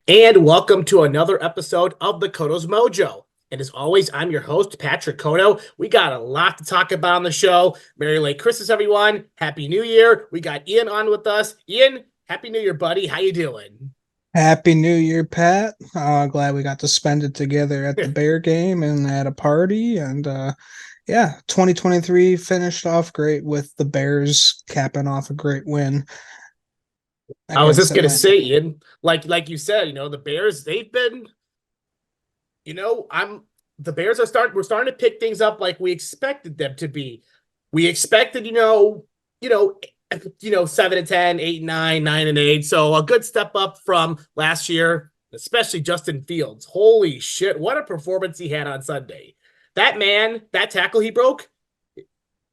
And welcome to another episode of the Koto's Mojo. And as always, I'm your host, Patrick Koto. We got a lot to talk about on the show. Merry late Christmas, everyone. Happy New Year. We got Ian on with us. Ian, Happy New Year, buddy. How you doing? Happy New Year, Pat. Glad we got to spend it together at the Bear game and at a party. And yeah, 2023 finished off great with the Bears capping off a great win I was against just gonna Atlanta. say, Ian, like you said, the Bears, they've been, I'm the Bears we're starting to pick things up like we expected them to be. We expected, 7 and 10, 8 and 9, 9 and 8. So a good step up from last year, especially Justin Fields. Holy shit, what a performance he had on Sunday. That man, that tackle he broke,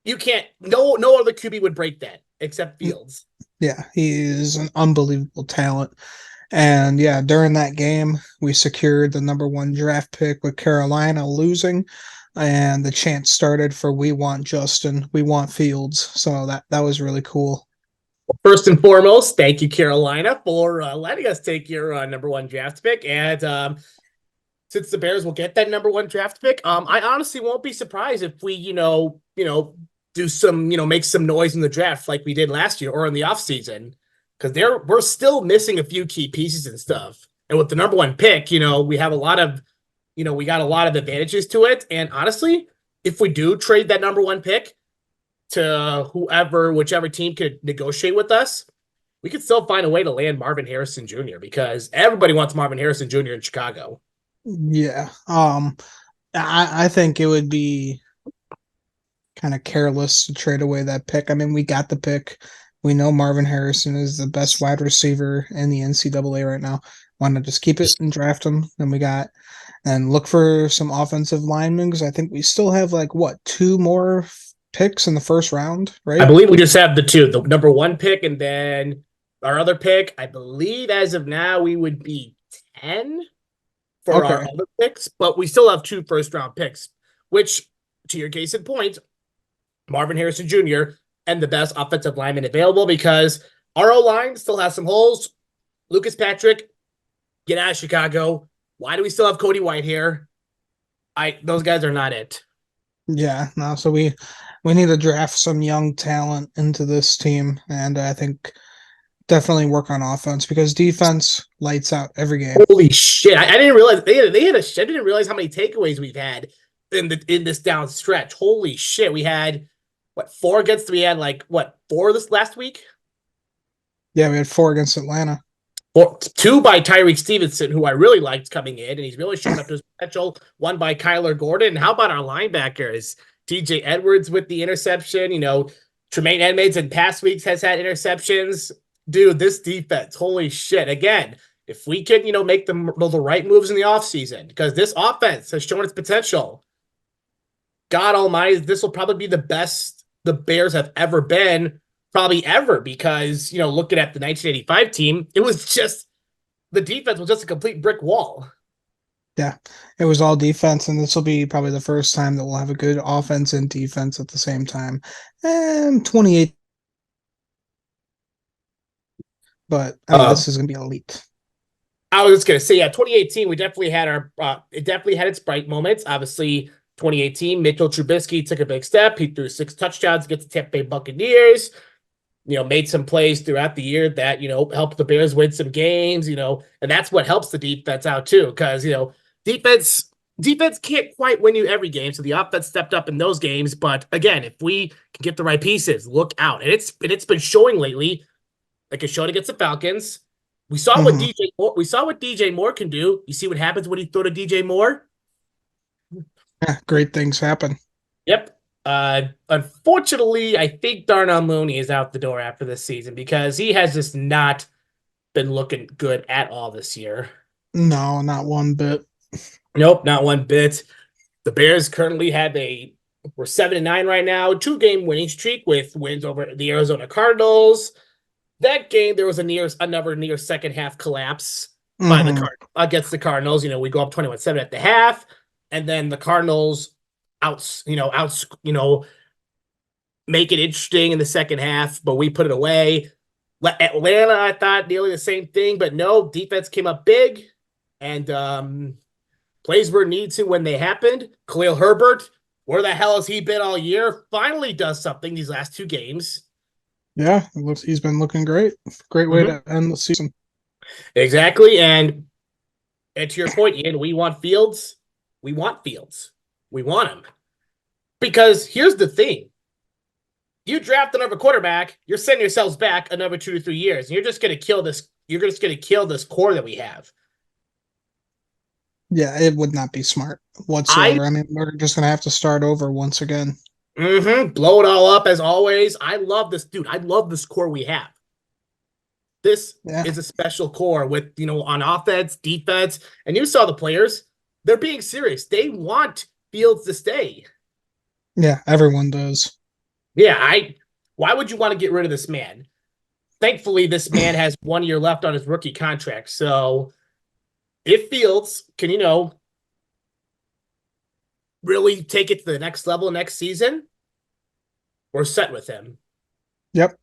you can't no other QB would break that except Fields. Yeah, he is an unbelievable talent. And yeah, during that game, we secured the number one draft pick with Carolina losing. And the chant started for "We want Justin, we want Fields." So that was really cool. First and foremost, thank you, Carolina, for letting us take your number one draft pick. And since the Bears will get that number one draft pick, I honestly won't be surprised if we, do some, make some noise in the draft like we did last year or in the offseason. Because we're still missing a few key pieces and stuff. And with the number one pick, we have a lot of, we got a lot of advantages to it. And honestly, if we do trade that number one pick to whichever team could negotiate with us, we could still find a way to land Marvin Harrison Jr. because everybody wants Marvin Harrison Jr. in Chicago. Yeah. I think it would be kind of careless to trade away that pick. I mean, we got the pick. We know Marvin Harrison is the best wide receiver in the NCAA right now. Why not just keep it and draft him? And look for some offensive linemen because I think we still have like what, two more picks in the first round, I right? believe we just have the number one pick, and then our other pick. I believe as of now we would be 10 for our Okay. other picks, but we still have two first round picks, which, to your case in point, Marvin Harrison Jr. and the best offensive lineman available because our O line still has some holes. Lucas Patrick, get out of Chicago. Why do we still have Cody White here? Those guys are not it. Yeah, no, so we need to draft some young talent into this team, and I think definitely work on offense because defense lights out every game. Holy shit! I didn't realize they had a. I didn't realize how many takeaways we've had in this down stretch. Holy shit! We had what four against? We had like what four this last week? Yeah, we had four against Atlanta. Four, two by Tyreek Stevenson, who I really liked coming in, and he's really shown up to his potential. One by Kyler Gordon. And how about our linebackers? TJ Edwards with the interception. Tremaine Edmonds in past weeks has had interceptions. Dude, this defense, holy shit. Again, if we can, make the right moves in the offseason, because this offense has shown its potential. God almighty, this will probably be the best the Bears have ever been, probably ever, because, looking at the 1985 team, it was just, the defense was just a complete brick wall. Yeah, it was all defense, and this will be probably the first time that we'll have a good offense and defense at the same time. And 28, but I mean, Uh, this is gonna be elite. I was just gonna say, yeah, 2018, we definitely had it definitely had its bright moments. Obviously, 2018, Mitchell Trubisky took a big step. He threw 6 touchdowns against the Tampa Bay Buccaneers. Made some plays throughout the year that helped the Bears win some games. And that's what helps the defense out too, because defense defense can't quite win you every game. So the offense stepped up in those games. But again, if we can get the right pieces, look out. And it's been showing lately, like it showed against the Falcons. Mhm. We saw what DJ Moore can do. You see what happens when you throw to DJ Moore? Yeah, great things happen. Yep. Unfortunately, I think Darnell Mooney is out the door after this season because he has just not been looking good at all this year. No, not one bit. Nope, not one bit. The Bears currently have we're 7-9 right now, 2-game winning streak with wins over the Arizona Cardinals. That game, there was another near second half collapse by the Hmm. against the Cardinals. We go up 21-7 at the half, and then the Cardinals make it interesting in the second half, but we put it away. Atlanta, I thought nearly the same thing, but no, defense came up big, and plays were needed to when they happened. Khalil Herbert, where the hell has he been all year? Finally does something these last two games. Yeah, it looks he's been looking great. Great way Mm-hmm. to end the season. Exactly, and to your point, Ian, we want Fields. We want Fields. We want him because here's the thing: you draft another quarterback, you're setting yourselves back another 2 to 3 years, and you're just going to kill this. You're just going to kill this core that we have. Yeah, it would not be smart I whatsoever. I mean, we're just gonna have to start over once again. blow it all up as always. I love this dude. I love this core we have. This Yeah, is a special core with on offense, defense, and you saw the players. They're being serious. They want Fields to stay. yeah, everyone does. Yeah, I. Why would you want to get rid of this man? Thankfully, this man has 1 year left on his rookie contract. So if Fields can, really take it to the next level next season, we're set with him. Yep.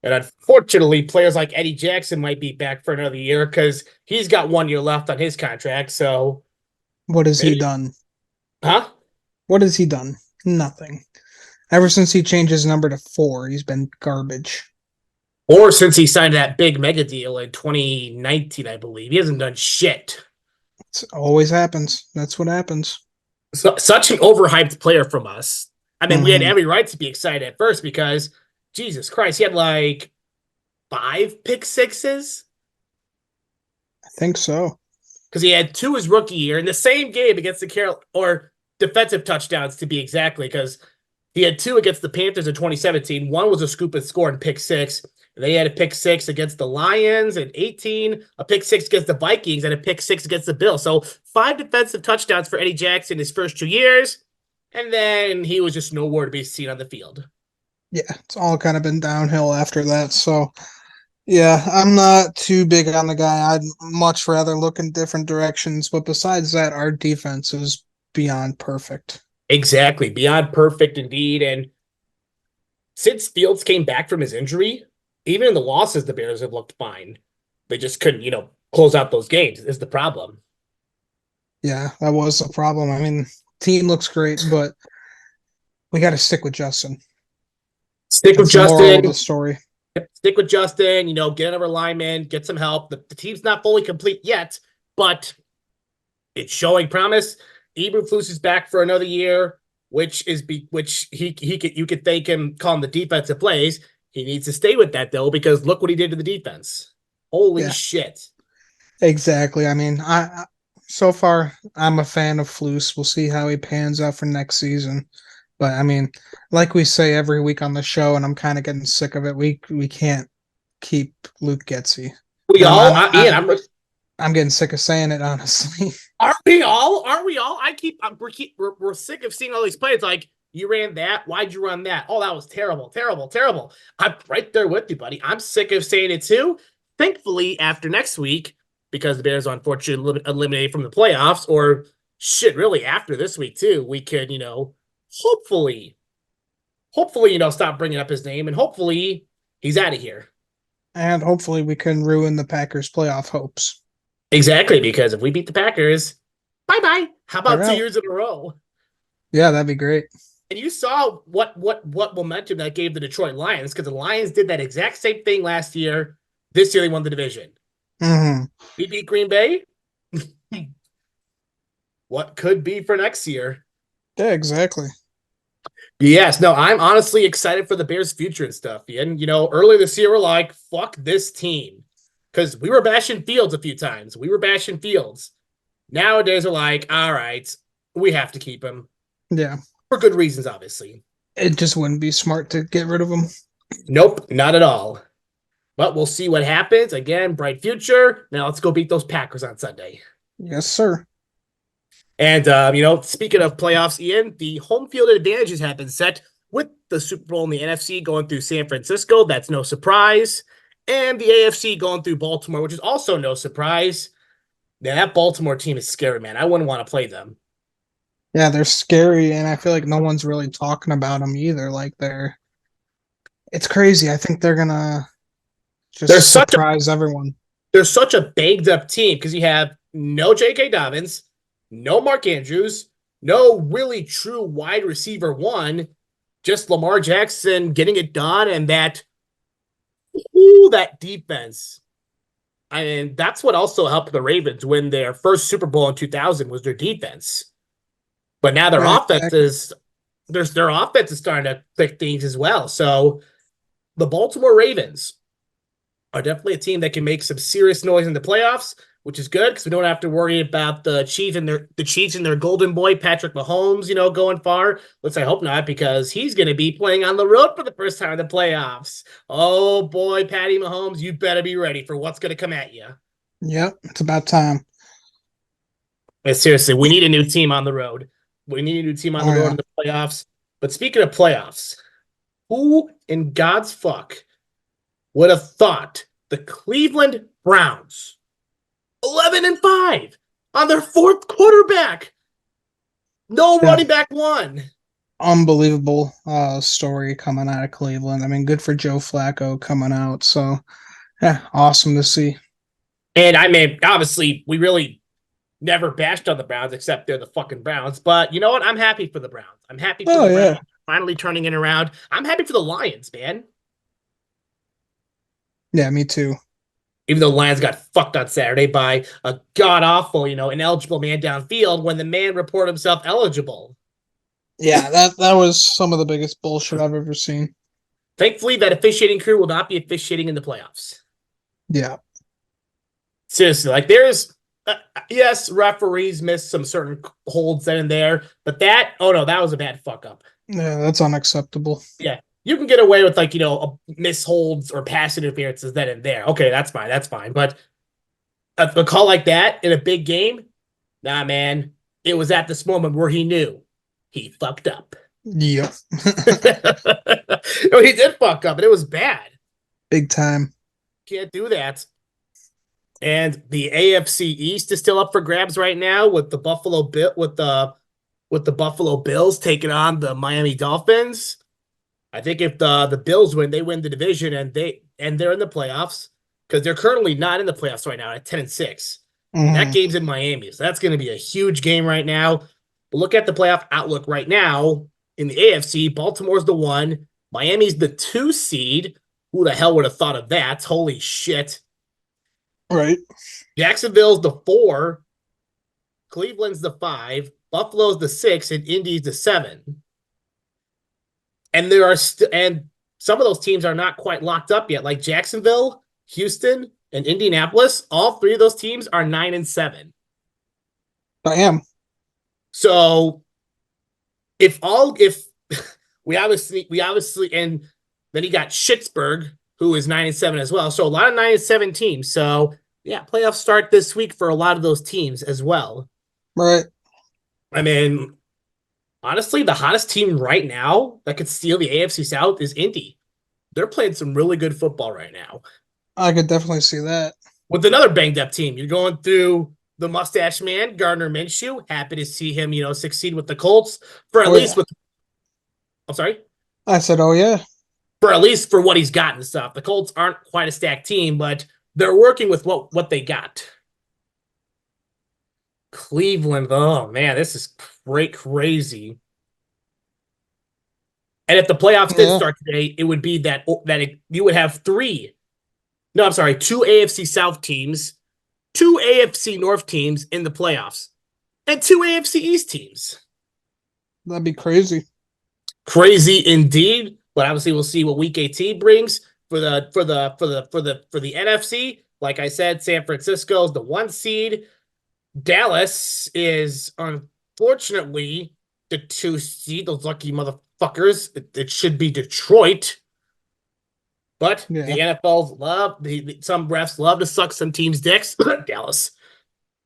And unfortunately, players like Eddie Jackson might be back for another year because he's got 1 year left on his contract. So What has he maybe, done? huh? What has he done? Nothing. Ever since he changed his number to 4, he's been garbage. Or since he signed that big mega deal in 2019, I believe. He hasn't done shit. It always happens. That's what happens. Such an overhyped player from us. I mean, we had Hmm. every right to be excited at first because, Jesus Christ, he had like 5 pick sixes I think so. because he had two his rookie year in the same game against the Carol or defensive touchdowns to be exactly because he had two against the Panthers in 2017. One was a scoop and score and pick six. And then he had a pick six against the Lions in 18, a pick six against the Vikings, and a pick six against the Bills. So 5 defensive touchdowns for Eddie Jackson his first 2 years. And then he was just nowhere to be seen on the field. Yeah, it's all kind of been downhill after that. So, yeah, I'm not too big on the guy. I'd much rather look in different directions. But besides that, our defense is beyond perfect. Exactly. Beyond perfect indeed. And since Fields came back from his injury, even in the losses, the Bears have looked fine. They just couldn't, close out those games is the problem. Yeah, that was a problem. I mean, team looks great, but we got to stick with Justin. Stick with That's the moral of the Justin. story. Stick with Justin, get another lineman, get some help. The team's not fully complete yet, but it's showing promise. Eberflus is back for another year, which he could you could thank him calling the defensive plays. He needs to stay with that though, because look what he did to the defense. Holy Yeah, shit. exactly. I mean, so far I'm a fan of Flus. We'll see how he pans out for next season. But I mean, like we say every week on the show, and I'm kind of getting sick of it. We can't keep Luke Getzey, We and all, I, Ian, I'm getting sick of saying it honestly. aren't we all? Aren't we all? We're sick of seeing all these plays. Like you ran that. Why'd you run that? Oh, that was terrible, terrible, terrible. I'm right there with you, buddy. I'm sick of saying it too. Thankfully, after next week, because the Bears are unfortunately eliminated from the playoffs, or shit, really after this week too, we could, hopefully, stop bringing up his name, and hopefully he's out of here. And hopefully we can ruin the Packers' playoff hopes. Exactly, because if we beat the Packers, bye bye. How They're about two out. years in a row? Yeah, that'd be great. And you saw what momentum that gave the Detroit Lions because the Lions did that exact same thing last year. This year they won the division. Hmm. We beat Green Bay. What could be for next year? Yeah, exactly. Yes, no, I'm honestly excited for the Bears' future and stuff. And earlier this year we're like, fuck this team. Because we were bashing Fields a few times. We were bashing Fields. Nowadays we're like, all right, we have to keep him. Yeah, For good reasons, obviously. it just wouldn't be smart to get rid of him. Nope, not at all. But we'll see what happens. Again, bright future. Now let's go beat those Packers on Sunday. Yes, sir. And, speaking of playoffs, Ian, the home field advantages have been set with the Super Bowl in the NFC going through San Francisco. That's no surprise. And the AFC going through Baltimore, which is also no surprise. Now, that Baltimore team is scary, man. I wouldn't want to play them. Yeah, they're scary, and I feel like no one's really talking about them either. Like it's crazy. I think they're gonna. They're Just such a surprise everyone. they're such a banged up team because you have no J.K. Dobbins, no Mark Andrews, no really true wide receiver one, just Lamar Jackson getting it done, and that defense. I mean, that's what also helped the Ravens win their first Super Bowl in 2000 was their defense. But now Yeah, exactly. their offense is starting to click things as well. So the Baltimore Ravens are definitely a team that can make some serious noise in the playoffs, which is good because we don't have to worry about the Chiefs and their golden boy Patrick Mahomes, going far. Let's I hope not because he's going to be playing on the road for the first time in the playoffs. Oh boy, Patty Mahomes, you better be ready for what's going to come at you. Yep, it's about time. But seriously, we need a new team on the road. We need a new team on the Oh road yeah. in the playoffs. But speaking of playoffs, who in God's fuck would have thought the Cleveland Browns 11-5 on their fourth quarterback. No Yeah. running back one. Unbelievable story coming out of Cleveland. I mean, good for Joe Flacco coming out. So yeah, awesome to see. And I mean, obviously, we really never bashed on the Browns except they're the fucking Browns. But you know what? I'm happy for the Browns. I'm happy for Oh the Browns yeah. finally turning it around. I'm happy for the Lions, man. Yeah, me too. Even though the Lions got fucked on Saturday by a god awful, ineligible man downfield when the man reported himself eligible. Yeah, that was some of the biggest bullshit I've ever seen. Thankfully, that officiating crew will not be officiating in the playoffs. Yeah. Seriously, like there's yes, referees missed some certain holds then and there, but oh no, that was a bad fuck up. Yeah, that's unacceptable. Yeah, you can get away with like misholds or pass interferences then and there. Okay, that's fine. But a call like that in a big game, nah, man, it was at this moment where he knew he fucked up. Yep. No, he did fuck up, and it was bad. Big time. Can't do that. And the AFC East is still up for grabs right now with the Buffalo Bills taking on the Miami Dolphins. I think if the Bills win, they win the division and they're in the playoffs because they're currently not in the playoffs right now at 10-6. And that Hmm. game's in Miami. So that's going to be a huge game right now. But look at the playoff outlook right now in the AFC. Baltimore's the 1. Miami's the 2 seed. Who the hell would have thought of that? Holy shit. Right. Jacksonville's the 4. Cleveland's the 5. Buffalo's the 6. And Indy's the 7. And and some of those teams are not quite locked up yet, like Jacksonville, Houston, and Indianapolis. All 3 of those teams are 9-7. I am. So if we obviously and then you got Schittsburg, who is 9-7 as well. So a lot of 9-7 teams. So yeah, playoffs start this week for a lot of those teams as well. Right. I mean, honestly, the hottest team right now that could steal the AFC South is Indy. They're playing some really good football right now. I could definitely see that. With another banged up team, you're going through the mustache man, Gardner Minshew. Happy to see him, succeed with the Colts for at Oh least yeah. with. I'm sorry, I said, oh yeah. for at least for what he's got and stuff. The Colts aren't quite a stacked team, but they're working with what they got. Cleveland, oh man, this is great, crazy. And if the playoffs did Yeah. start today, it would be you would have three. No, I'm sorry, two AFC South teams, two AFC North teams in the playoffs, and two AFC East teams. That'd be crazy. Crazy indeed. But obviously, we'll see what Week 18 brings for the NFC. Like I said, San Francisco is the 1 seed. Dallas is unfortunately the 2 seed. Those lucky motherfuckers. It should be Detroit. But Yeah. the NFL's some refs love to suck some teams' dicks. Dallas.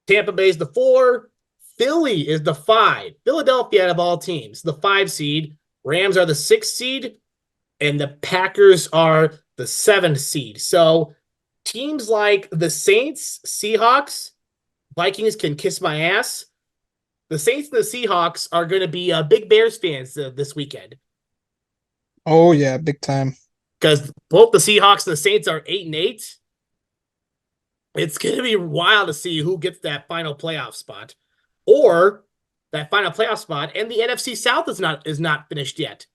Tampa Bay's the 4. Philly is the 5. Philadelphia out of all teams, the 5 seed. Rams are the 6 seed. And the Packers are the 7 seed. So teams like the Saints, Seahawks, Vikings can kiss my ass. The Saints and the Seahawks are going to be big Bears fans this weekend Oh yeah, big time. because both the Seahawks and the Saints are 8-8. It's going to be wild to see who gets that final playoff spot, or that final playoff spot. And the NFC South is not finished yet.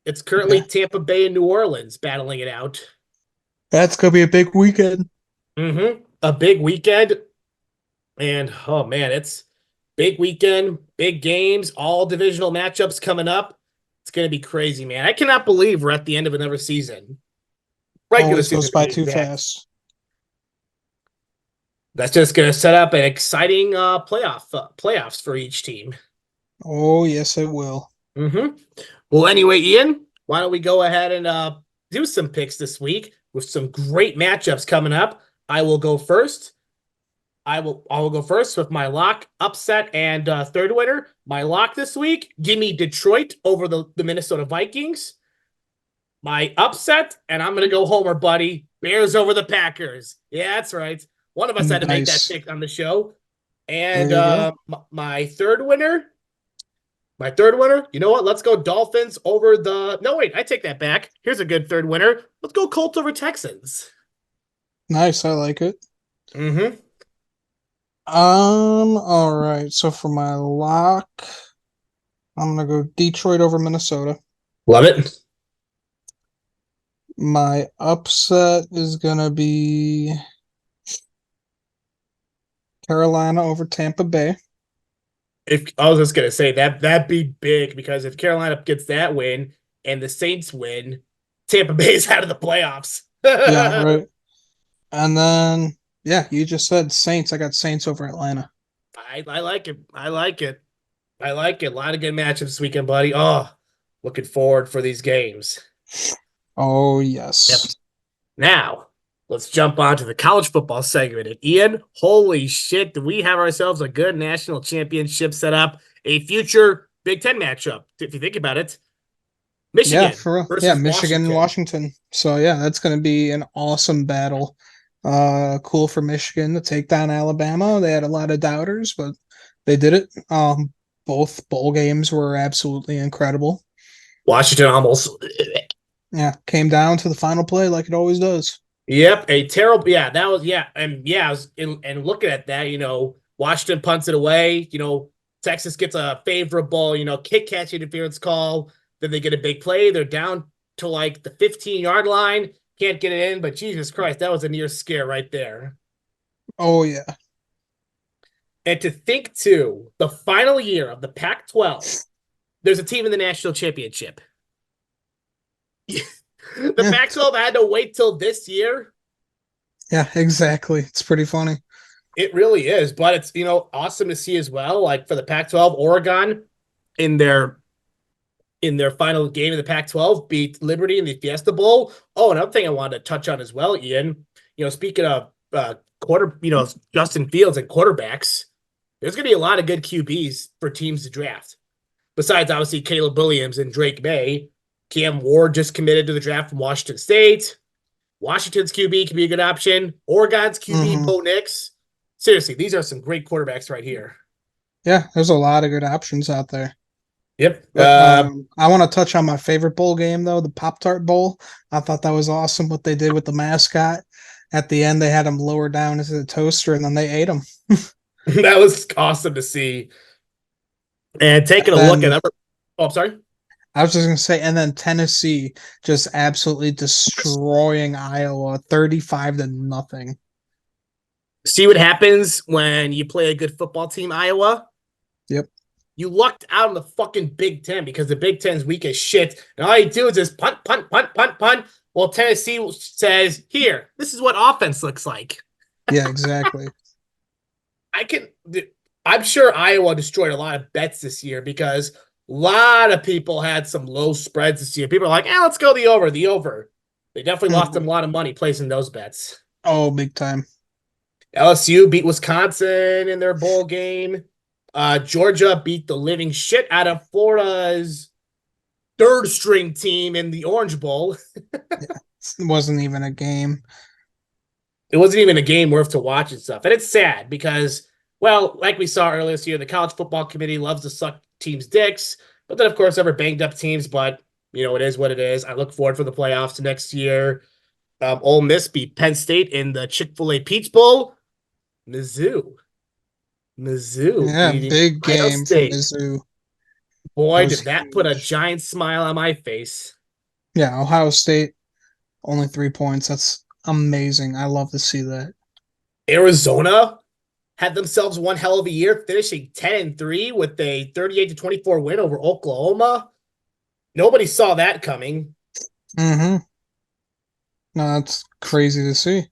It's currently Yeah, Tampa Bay and New Orleans battling it out. that's gonna be a big weekend. A big weekend, and oh man, it's big weekend, big games, all divisional matchups coming up. It's going to be crazy, man. I cannot believe we're at the end of another season, regular Always goes season by to be too exact. fast. That's just going to set up an exciting playoffs for each team. Oh yes, it will. Mm-hmm. Well, anyway, Ian, why don't we go ahead and do some picks this week with some great matchups coming up. I will go first. I will go first with my lock, upset, and third winner. My lock this week, give me Detroit over the Minnesota Vikings. My upset, and I'm going to go Homer, buddy. Bears over the Packers. Yeah, that's right. One of us had to make that Nice. pick on the show. And There you go. my third winner, you know what? Let's go Dolphins over the. No, wait, I take that back. Here's a good third winner. Let's go Colts over Texans. Nice. I like it. Mm-hmm. All right. So for my lock, I'm gonna go Detroit over Minnesota. Love it. My upset is gonna be Carolina over Tampa Bay. If I was just gonna say that'd be big because if Carolina gets that win and the Saints win, Tampa Bay's out of the playoffs. Yeah, I right. And then yeah, you just said Saints. I got Saints over Atlanta. I like it. I like it. I like it. A lot of good matchups this weekend, buddy. Oh, looking forward for these games. Oh Yep. yes. Now, let's jump on to the college football segment. And Ian, holy shit, do we have ourselves a good national championship set up? A future Big Ten matchup, if you think about it. Yeah, Michigan for real. Yeah, versus Michigan and Washington. Washington. So yeah, that's gonna be an awesome battle. Cool for Michigan to take down Alabama. They had a lot of doubters, but they did it. Both bowl games were absolutely incredible. Washington almost. Yeah, came down to the final play like it always does. Yep, a terrible. Yeah, that was yeah, and yeah, and looking at that, Washington punts it away. Texas gets a favorable, kick catch interference call. Then they get a big play. They're down to like the 15-yard line. Can't get it in, but Jesus Christ, that was a near scare right there. Oh yeah. And to think too, the final year of the Pac-12, there's a team in the national championship. The Yeah. Pac-12 had to wait till this year. Yeah, exactly. It's pretty funny. It really is, but it's awesome to see as well. Like for the Pac-12, Oregon in their final game of the Pac-12 beat Liberty in the Fiesta Bowl. Oh, another thing I wanted to touch on as well, Ian. Speaking of Justin Fields and quarterbacks, there's going to be a lot of good QBs for teams to draft. Besides, obviously, Caleb Williams and Drake May. Cam Ward just committed to the draft from Washington State. Washington's QB can be a good option. Oregon's QB, Hmm. Bo Nix. Seriously, these are some great quarterbacks right here. Yeah, there's a lot of good options out there. Yep. But I want to touch on my favorite bowl game though, the Pop Tart Bowl. I thought that was awesome what they did with the mascot. At the end, they had him lower down into the toaster, and then they ate him. That was awesome to see. And taking a look at Then other. Oh, I'm sorry. I was just gonna say, and then Tennessee just absolutely destroying Iowa, 35-0. See what happens when you play a good football team, Iowa? Yep. You lucked out in the fucking Big Ten because the Big Ten's weak as shit. And all you do is just punt, punt, punt, punt, punt. Well, Tennessee says, here, this is what offense looks like. Yeah, exactly. I can. I'm sure Iowa destroyed a lot of bets this year because a lot of people had some low spreads this year. People are like, let's go the over, the over. They definitely lost them a lot of money placing those bets. Oh, big time. LSU beat Wisconsin in their bowl game. Georgia beat the living shit out of Florida's third string team in the Orange Bowl. It wasn't even a game. It wasn't even a game worth to watch and stuff. And it's sad because, well, like we saw earlier this year, the college football committee loves to suck teams' dicks, but then, of course, there were banged up teams. But It is what it is. I look forward for the playoffs next year. Ole Miss beat Penn State in the Chick-fil-A Peach Bowl. Mizzou. Mizzou Yeah, beating big Ohio game from State. Mizzou. That Boy, was did that put a huge. giant smile on my face. Yeah, Ohio State only 3 points. That's amazing. I love to see that. Arizona had themselves one hell of a year, finishing 10-3 with a 38-24 win over Oklahoma. Nobody saw that coming. Mm-hmm. No, that's crazy to see.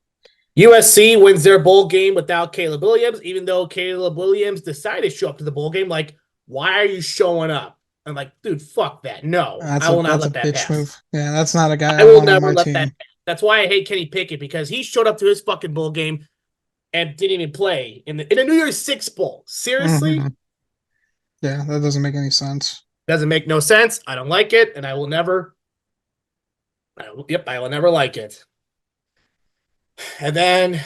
USC wins their bowl game without Caleb Williams, even though Caleb Williams decided to show up to the bowl game. Like, why are you showing up? I'm like, dude, fuck that. No, I will not That's a let that bitch pass. move. Yeah, that's not a guy I I will want on never my let that team. pass. That's why I hate Kenny Pickett, because he showed up to his fucking bowl game and didn't even play in a New Year's Six bowl. Mm-hmm. Seriously? Yeah, that doesn't make any sense. Doesn't make no sense. I don't like it, and I will never. I will never like it. And then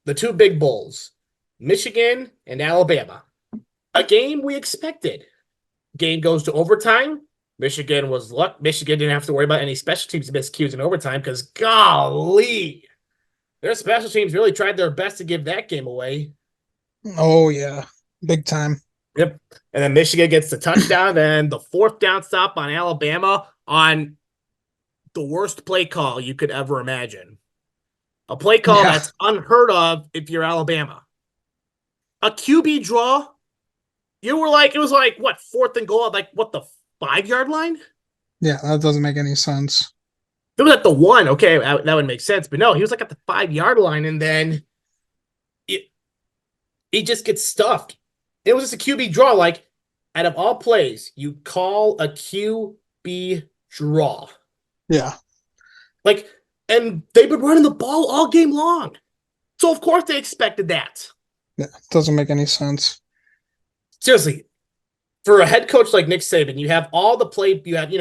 the two big bowls, Michigan and Alabama. A game we expected. Game goes to overtime. Michigan was luck. Michigan didn't have to worry about any special teams miscues in overtime because golly, their special teams really tried their best to give that game away. Oh yeah, big time. Yep. And then Michigan gets the touchdown. Then the fourth down stop on Alabama on the worst play call you could ever imagine. A play call Yeah, that's unheard of if you're Alabama. A QB draw. You were like, it was like, what, fourth and goal at like, what, the 5 yard line? yeah, that doesn't make any sense. It was at the one. Okay, that would make sense. But no, he was like at the 5 yard line, and then it, he just gets stuffed. It was just a QB draw. Like, out of all plays, you call a QB draw. Yeah, Like, and they've been running the ball all game long. So, of course, they expected that. yeah, doesn't make any sense. Seriously, for a head coach like Nick Saban, you have all the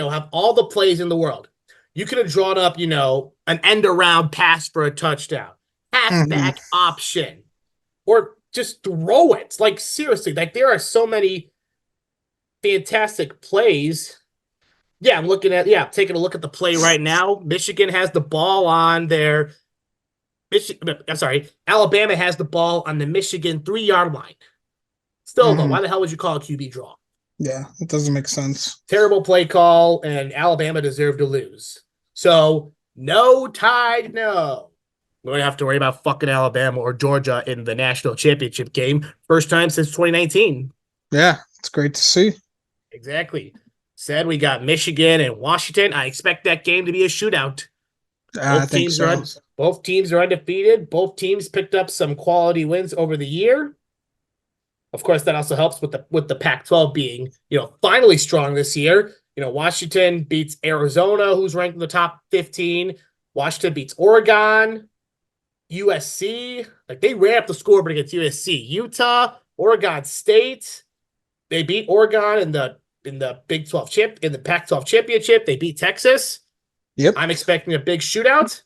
have all the plays in the world. You could have drawn up, an end around pass for a touchdown, Mm-hmm. halfback option, or just throw it. Like, seriously, like there are so many fantastic plays. Yeah, taking a look at the play right now. Michigan has the ball on their I'm sorry, Alabama has the ball on the Michigan 3 yard line. Still though, Mm-hmm. why the hell would you call a QB draw? Yeah, it doesn't make sense. Terrible play call, and Alabama deserved to lose. So, no Tide, no. We don't have to worry about fucking Alabama or Georgia in the national championship game. First time since 2019. Yeah, it's great to see. Exactly. Said we got Michigan and Washington. I expect that game to be a shootout. I think so. Both teams are undefeated. Both teams picked up some quality wins over the year. Of course, that also helps with the Pac-12 being, finally strong this year. Washington beats Arizona, who's ranked in the top 15. Washington beats Oregon, USC. Like, they ran up the scoreboard against USC. Utah, Oregon State. They beat Oregon in the in the Pac-12 championship. They beat Texas. Yep. I'm expecting a big shootout.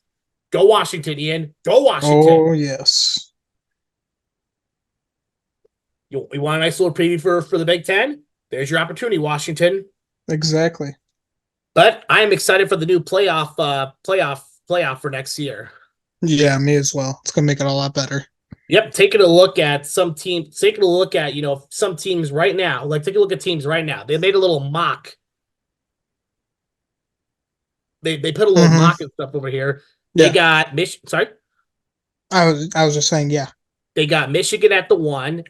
Go Washington, Ian. Go Washington. Oh yes. You want a nice little preview for the Big Ten? There's your opportunity, Washington. Exactly. But I am excited for the new playoff for next year. Yeah, me as well. It's gonna make it a lot better. Yep, taking a look at some teams, taking a look at some teams right now. Like, take a look at teams right now. They made a little mock. They put a little Mm-hmm. mock and stuff over here. They Yeah, got Sorry, I was just saying. Yeah. they got Michigan at the 1,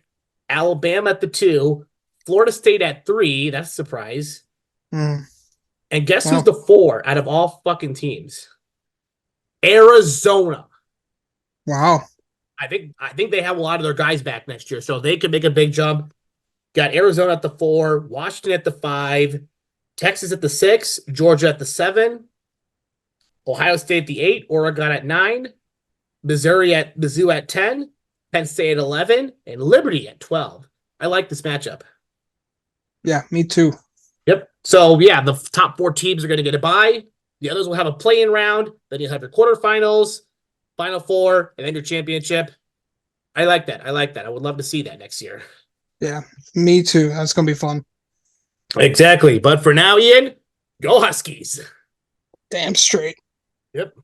Alabama at the 2, Florida State at 3. That's a surprise. Mm. And guess who's Wow. the 4 out of all fucking teams? Arizona. Wow. I think they have a lot of their guys back next year, so they could make a big jump. Got Arizona at the 4, Washington at the 5, Texas at the 6, Georgia at the 7, Ohio State at the 8, Oregon at 9, Mizzou at 10, Penn State at 11, and Liberty at 12. I like this matchup. Yeah, me too. Yep. So yeah, the top 4 teams are going to get a bye. The others will have a play-in round. Then you'll have your quarterfinals, Final Four, and then your championship. I like that. I would love to see that next year. Yeah, me too. That's gonna be fun. Exactly. But for now, Ian, Go Huskies. Damn straight. Yep.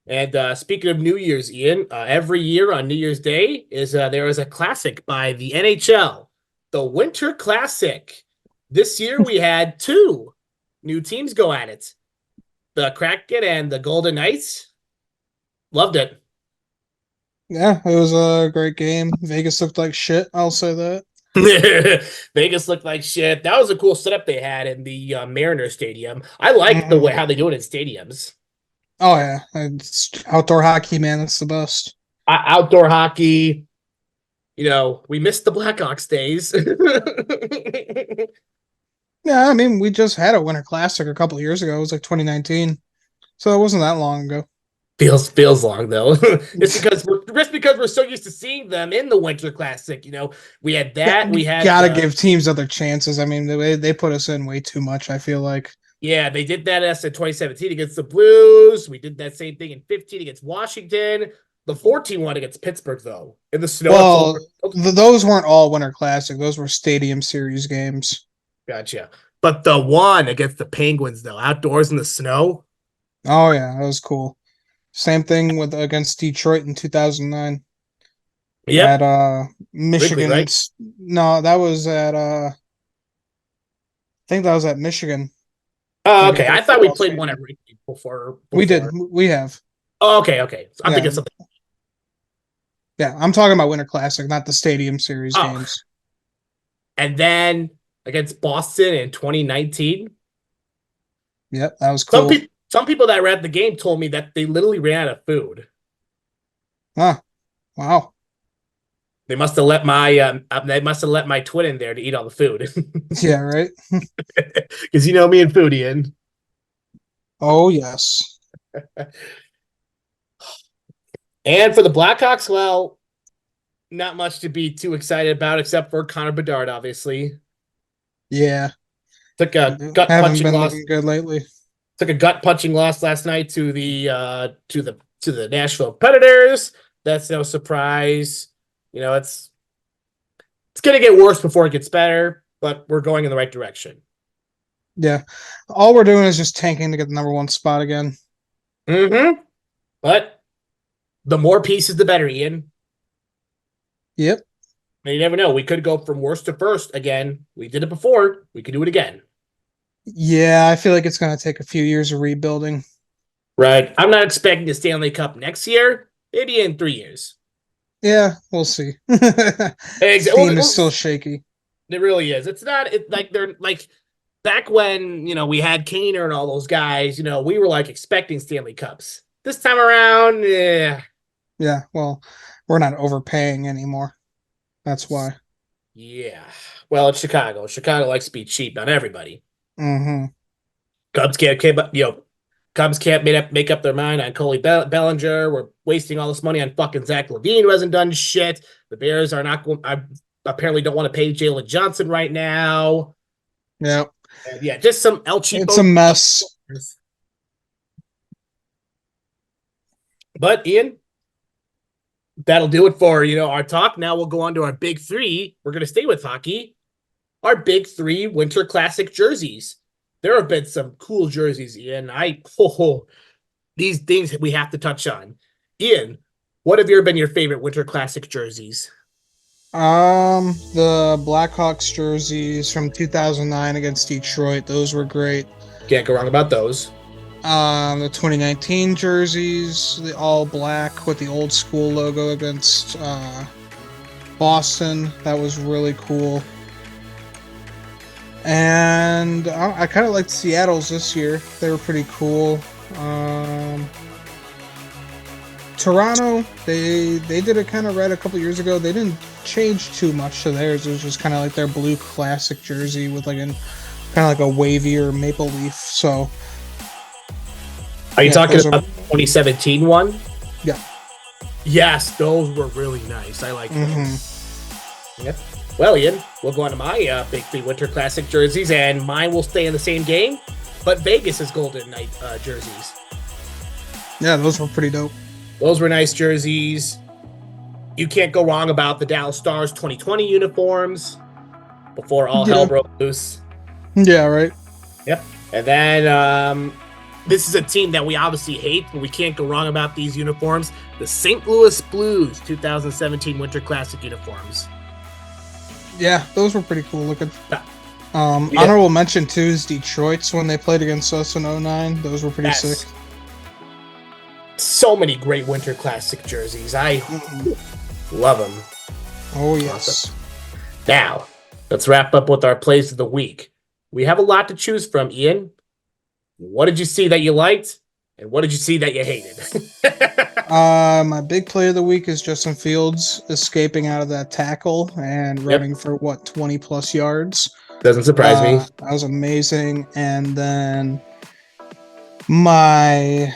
And speaking of New Year's, Ian, every year on New Year's Day there is a classic by the NHL, the Winter Classic. This year we had two new teams go at it: the Kraken and the Golden Knights. Loved it. Yeah, it was a great game. Vegas looked like shit. I'll say that. Vegas looked like shit. That was a cool setup they had in the Mariner Stadium. I like the Hmm. way how they do it in stadiums. Oh yeah, it's outdoor hockey, man. It's the best. Outdoor hockey. We missed the Blackhawks days. Yeah, I mean, we just had a Winter Classic a couple years ago. It was like 2019, so it wasn't that long ago. Feels long though. It's because we're so used to seeing them in the Winter Classic. We had Yeah, that. We had gotta give teams other chances. I mean, they put us in way too much, I feel like. yeah, they did that us in 2017 against the Blues. We did that same thing in 15 against Washington. The 14 one against Pittsburgh though in the snow at Well, Soldier. those weren't all Winter Classic. Those were Stadium Series games. Gotcha. But the one against the Penguins though, outdoors in the snow. Oh yeah, that was cool. Same thing with against Detroit in 2009 at Yep, Wrigley, Michigan. right? No, that was at I think that was at Michigan. Oh, Like at okay. their I thought we football played one at stadium. Wrigley before. We did. Before. We have. Oh, okay. So I'm Yeah. thinking of something. Yeah. I'm talking about Winter Classic, not the Stadium Series Oh, games. and then against Boston in 2019. Yep, that was Some cool. people, some people that were at the game told me that they literally ran out of food. Huh. Wow. They must have let my twin in there to eat all the food. Yeah, right. Because me and Foodian. Oh yes. And for the Blackhawks, well, not much to be too excited about except for Connor Bedard, obviously. Yeah. Took a gut Haven't punching been loss. looking good lately. Took a gut punching loss last night to the Nashville Predators. That's no surprise. It's gonna get worse before it gets better, but we're going in the right direction. Yeah. All we're doing is just tanking to get the number one spot again. Mm-hmm. But the more pieces, the better, Ian. Yep. And you never know. We could go from worst to first again. We did it before. We could do it again. Yeah, I feel like it's gonna take a few years of rebuilding. Right. I'm not expecting the Stanley Cup next year. Maybe in 3 years. Yeah, we'll see. Exactly. Steam is still shaky. It really is. It's not like they're like back when we had Kaner and all those guys. We were like expecting Stanley Cups. This time around, yeah, Yeah, well, we're not overpaying anymore. That's why. yeah. Well, it's Chicago. Chicago likes to be cheap, not everybody. Mm-hmm. Cubs Cubs can't make up their mind on Coley Bellinger. We're wasting all this money on fucking Zach LaVine, who hasn't done shit. The Bears are not going. I apparently don't want to pay Jalen Johnson right now. Yeah. And yeah, just some El It's a Cheapo. mess. But Ian, that'll do it for our talk. Now we'll go on to our big three. We're gonna stay with hockey. Our big three Winter Classic jerseys. There have been some cool jerseys, Ian. These things we have to touch on. Ian, what have been your favorite Winter Classic jerseys? The Blackhawks jerseys from 2009 against Detroit, those were great. Can't go wrong about those. The 2019 jerseys, the all black with the old school logo against Boston, that was really cool. And I kind of liked Seattle's this year. They were pretty cool. Toronto, they did it kind of right a couple years ago. They didn't change too much to theirs. It was just kind of like their blue classic jersey with like kind of like a wavier maple leaf. So, Are you yeah, talking those about are, the 2017 one? yeah. Yes, those were really nice. I like those. Yep. Well, Ian, we'll go on to my big three Winter Classic jerseys, and mine will stay in the same game, but Vegas is Golden Knight jerseys. Yeah, those were pretty dope. Those were nice jerseys. You can't go wrong about the Dallas Stars 2020 uniforms before all hell Yeah. broke loose. Yeah, right. Yep. And then this is a team that we obviously hate, but we can't go wrong about these uniforms. The St. Louis Blues 2017 Winter Classic uniforms. Yeah, those were pretty cool looking. Yeah. Honorable mention too is Detroit's when they played against us in 09. Those were pretty Yes. sick. So many great Winter Classic jerseys. I love them. Oh, yes. Awesome. Now, let's wrap up with our plays of the week. We have a lot to choose from, Ian. What did you see that you liked? And what did you see that you hated? My big play of the week is Justin Fields escaping out of that tackle and running for 20 plus yards. Doesn't surprise me. That was amazing. And then my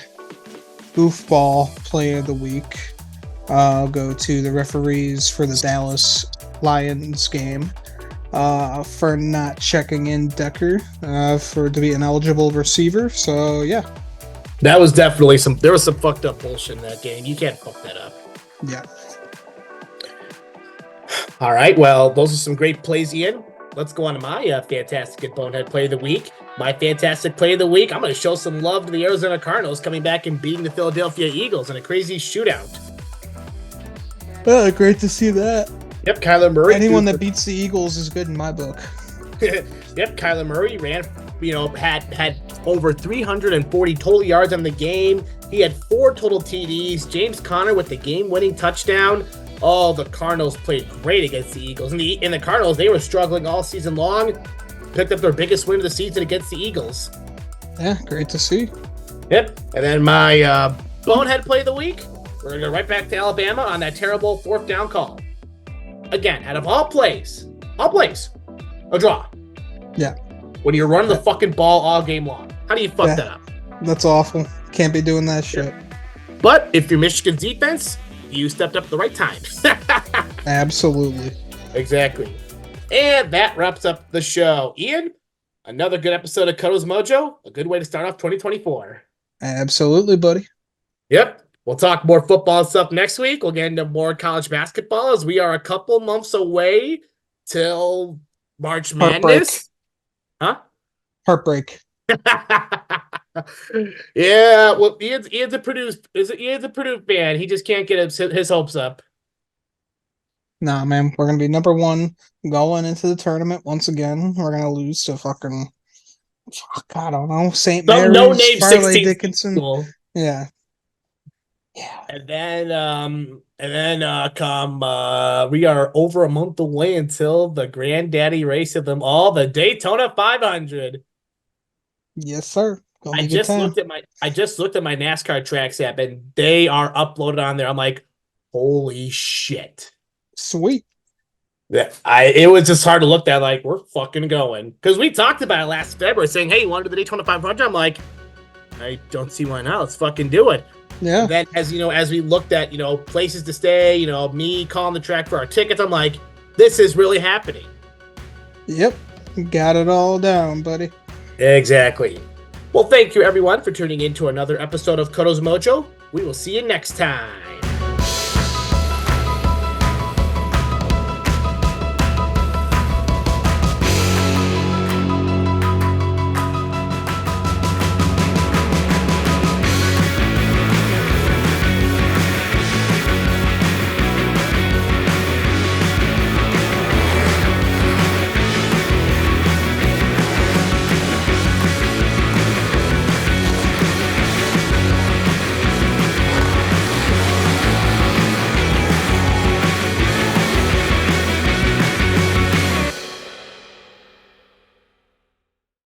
goofball play of the week, I'll go to the referees for the Dallas Lions game for not checking in Decker to be an eligible receiver. So, yeah. That was definitely there was some fucked up bullshit in that game. You can't fuck that up. Yeah. All right. Well, those are some great plays, Ian. Let's go on to my fantastic bonehead play of the week. My fantastic play of the week, I'm going to show some love to the Arizona Cardinals coming back and beating the Philadelphia Eagles in a crazy shootout. Great to see that. Yep, Kyler Murray. Anyone that beats the Eagles is good in my book. Yep, Kyler Murray ran, had over 340 total yards on the game. He had 4 total TDs. James Conner with the game-winning touchdown. Oh, the Cardinals played great against the Eagles. And the Cardinals, they were struggling all season long. Picked up their biggest win of the season against the Eagles. Yeah, great to see. Yep. And then my bonehead play of the week, we're going to go right back to Alabama on that terrible 4th down call. Again, out of all plays, a draw. Yeah. When you're running the fucking ball all game long. How do you fuck that up? That's awful. Can't be doing that shit. But if you're Michigan's defense, you stepped up at the right time. Absolutely. Exactly. And that wraps up the show. Ian, another good episode of Cuddles Mojo. A good way to start off 2024. Absolutely, buddy. Yep. We'll talk more football stuff next week. We'll get into more college basketball as we are a couple months away till March Madness. Huh? Heartbreak. Yeah, well, Ian's a Purdue fan. He just can't get his hopes up. Nah, man, we're gonna be number 1 going into the tournament once again. We're gonna lose to fucking, I don't know, St. Mary's, no name Farley 16 Dickinson. School. Yeah. And then we are over a month away until the granddaddy race of them all, the Daytona 500. Yes, sir. I just looked at my NASCAR Tracks app and they are uploaded on there. I'm like, holy shit. Sweet. Yeah, it was just hard to look at, like, we're fucking going. Because we talked about it last February saying, hey, you want to do the Daytona 500? I'm like, I don't see why not. Let's fucking do it. Yeah. And then as we looked at, places to stay, me calling the track for our tickets, I'm like, this is really happening. Yep. Got it all down, buddy. Exactly. Well, thank you everyone for tuning in to another episode of Kodo's Mojo. We will see you next time.